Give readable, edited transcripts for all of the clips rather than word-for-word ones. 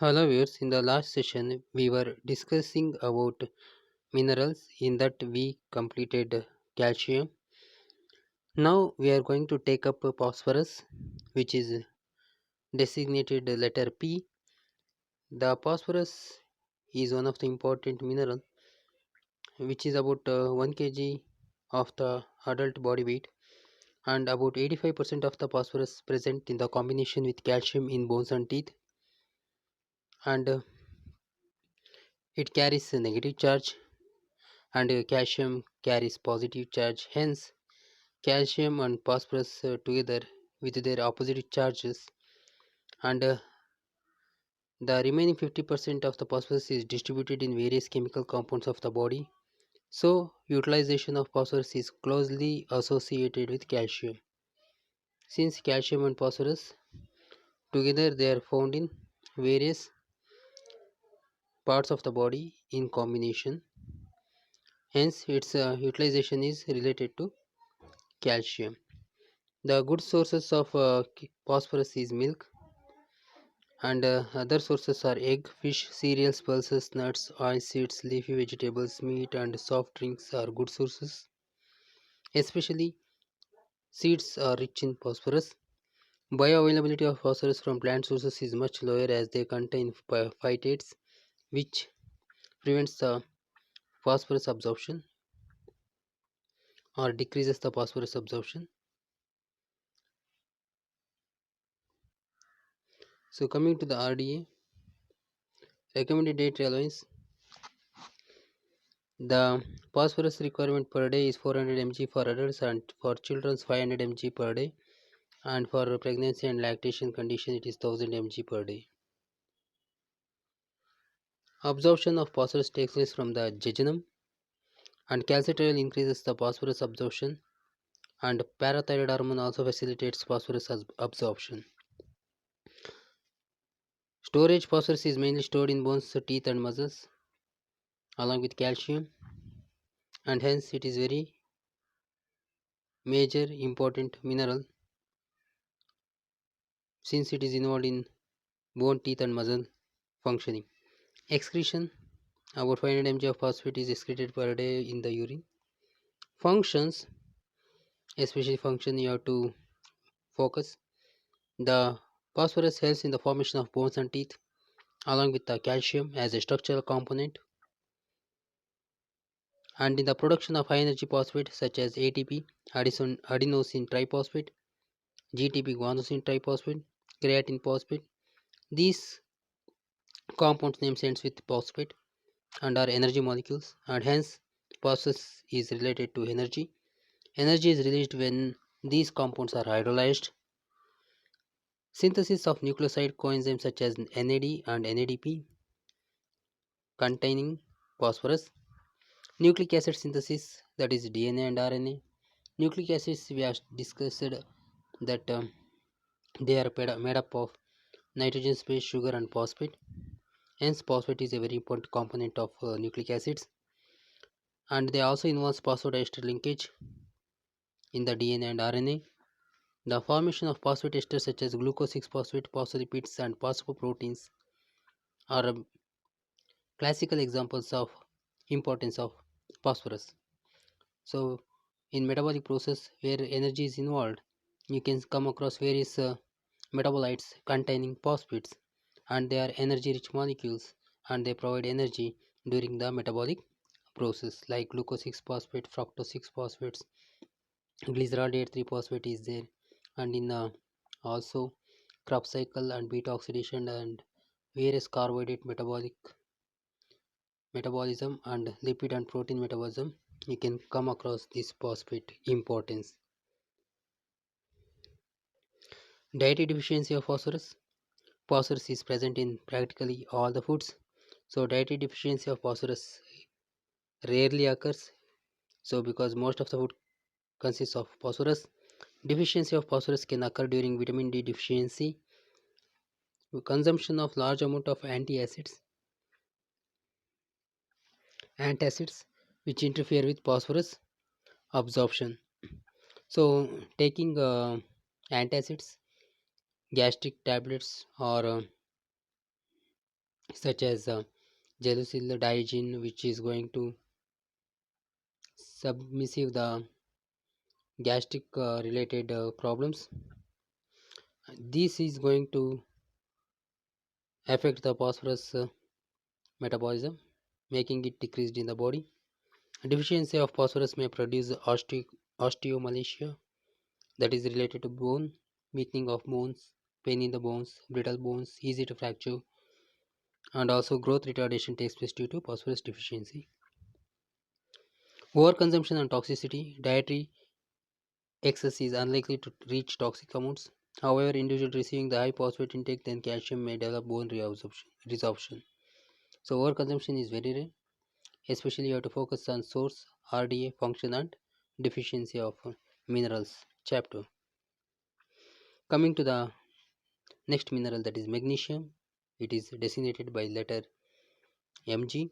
Hello viewers, in the last session we were discussing about minerals. In that we completed calcium. Now we are going to take up phosphorus, which is designated letter P. The phosphorus is one of the important mineral which is about 1 kg of the adult body weight, and about 85% of the phosphorus present in the combination with calcium in bones and teeth, and it carries a negative charge, and calcium carries positive charge. Hence calcium and phosphorus together with their opposite charges, and the remaining 50% of the phosphorus is distributed in various chemical compounds of the body. So utilization of phosphorus is closely associated with calcium. Since calcium and phosphorus together they are found in various parts of the body in combination, hence its utilization is related to calcium. The good sources of phosphorus is milk, and other sources are egg, fish, cereals, pulses, nuts, oil seeds, leafy vegetables, meat, and soft drinks are good sources. Especially seeds are rich in phosphorus. Bioavailability of phosphorus from plant sources is much lower as they contain phytates, which prevents the phosphorus absorption or decreases the phosphorus absorption. So coming to the RDA, recommended dietary allowance, the phosphorus requirement per day is 400 mg for adults, and for children 500 mg per day, and for pregnancy and lactation condition it is 1000 mg per day. Absorption of phosphorus takes place from the jejunum, and calcitriol increases the phosphorus absorption, and parathyroid hormone also facilitates phosphorus absorption. Storage phosphorus is mainly stored in bones, teeth, and muscles along with calcium, and hence it is very major important mineral since it is involved in bone, teeth, and muscle functioning. Excretion, about 500 mg of phosphate is excreted per day in the urine. Functions, especially function you have to focus. The phosphorus helps in the formation of bones and teeth along with the calcium as a structural component, and in the production of high energy phosphate such as ATP, adenosine triphosphate, GTP, guanosine triphosphate, creatine phosphate. These compounds names ends with phosphate and are energy molecules, and hence phosphorus is related to energy. Energy is released when these compounds are hydrolyzed. Synthesis of nucleoside coenzymes such as NAD and NADP containing phosphorus. Nucleic acid synthesis, that is DNA and RNA. Nucleic acids we have discussed that they are made up of nitrogen, space, sugar, and phosphate. Hence phosphate is a very important component of nucleic acids, and they also involve phosphodiester linkage in the DNA and RNA. The formation of phosphate esters such as glucose 6 phosphate, phospholipids, and phosphoproteins are classical examples of importance of phosphorus. So in metabolic process where energy is involved, you can come across various metabolites containing phosphates, and they are energy rich molecules, and they provide energy during the metabolic process like glucose 6 phosphate, fructose 6 phosphates, glycerol 3 phosphate is there, and in also Krebs cycle and beta oxidation and various carbohydrate metabolism and lipid and protein metabolism, you can come across this phosphate importance. Dietary deficiency of phosphorus. Phosphorus is present in practically all the foods, so dietary deficiency of phosphorus rarely occurs. So because most of the food consists of phosphorus, deficiency of phosphorus can occur during vitamin D deficiency, consumption of large amount of antacids which interfere with phosphorus absorption. So taking antacids, gastric tablets, or such as glycerol diogen, which is going to submissive the gastric related problems. This is going to affect the phosphorus metabolism, making it decreased in the body. Deficiency of phosphorus may produce osteomalacia, that is related to bone, weakening of bones, pain in the bones, brittle bones, easy to fracture, and also growth retardation takes place due to phosphorus deficiency. Overconsumption and toxicity. Dietary excess is unlikely to reach toxic amounts. However, individuals receiving the high phosphate intake than calcium may develop bone resorption. So overconsumption is very rare. Especially you have to focus on source, RDA, function and deficiency of minerals chapter. Coming to the next mineral, that is magnesium. It is designated by letter Mg.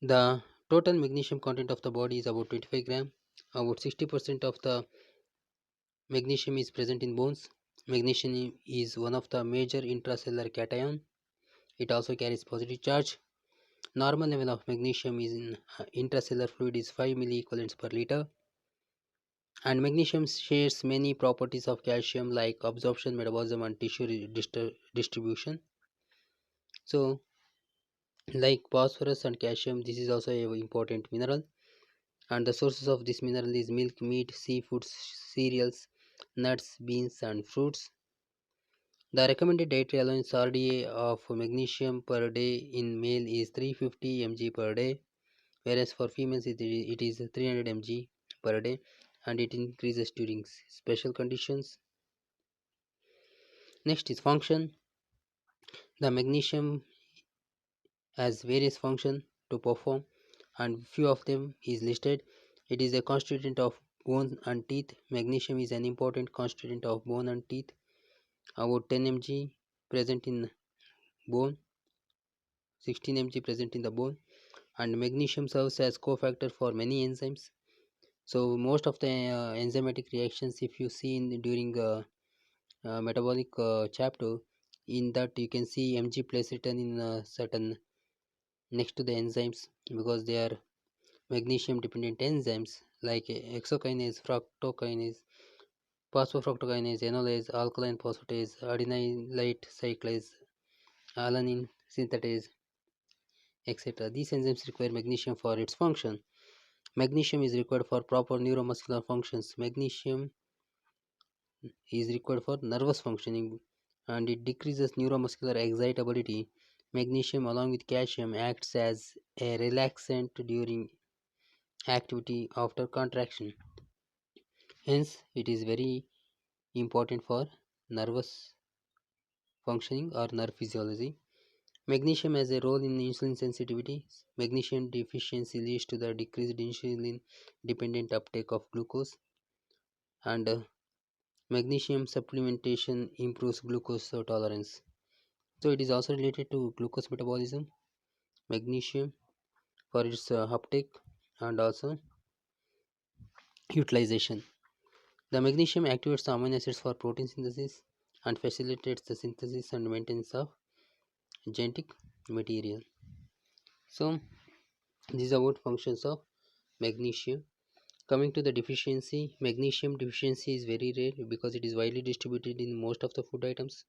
The total magnesium content of the body is about 25 gram. About 60% of the magnesium is present in bones. Magnesium is one of the major intracellular cation. It also carries positive charge. Normal level of magnesium is in intracellular fluid is 5 milliequivalents per liter. And magnesium shares many properties of calcium like absorption, metabolism, and tissue distribution. So, like phosphorus and calcium, this is also a important mineral. And the sources of this mineral is milk, meat, seafoods, cereals, nuts, beans, and fruits. The recommended dietary allowance RDA of magnesium per day in male is 350 mg per day, whereas for females it is 300 mg per day, and it increases during special conditions. Next is function. The magnesium has various functions to perform, and few of them is listed. It is a constituent of bone and teeth. Magnesium is an important constituent of bone and teeth. About 10 mg present in bone, 16 mg present in the bone, and magnesium serves as cofactor for many enzymes. So most of the enzymatic reactions, if you see in during metabolic chapter, in that you can see Mg place written in certain next to the enzymes, because they are magnesium dependent enzymes like hexokinase, fructokinase, phosphofructokinase, enolase, alkaline phosphatase, adenylate cyclase, alanine synthetase, etc. These enzymes require magnesium for its function. Magnesium is required for proper neuromuscular functions. Magnesium is required for nervous functioning, and it decreases neuromuscular excitability. Magnesium, along with calcium, acts as a relaxant during activity after contraction. Hence, it is very important for nervous functioning or nerve physiology. Magnesium has a role in insulin sensitivity. Magnesium deficiency leads to the decreased insulin dependent uptake of glucose, and magnesium supplementation improves glucose tolerance. So, it is also related to glucose metabolism. Magnesium for its uptake and also utilization. The magnesium activates the amino acids for protein synthesis and facilitates the synthesis and maintenance of genetic material. So, this is about functions of magnesium. Coming to the deficiency, magnesium deficiency is very rare because it is widely distributed in most of the food items.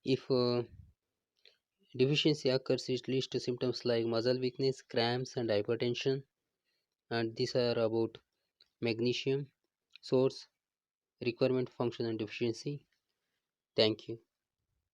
If deficiency occurs, it leads to symptoms like muscle weakness, cramps, and hypertension. And these are about magnesium source, requirement, function, and deficiency. Thank you.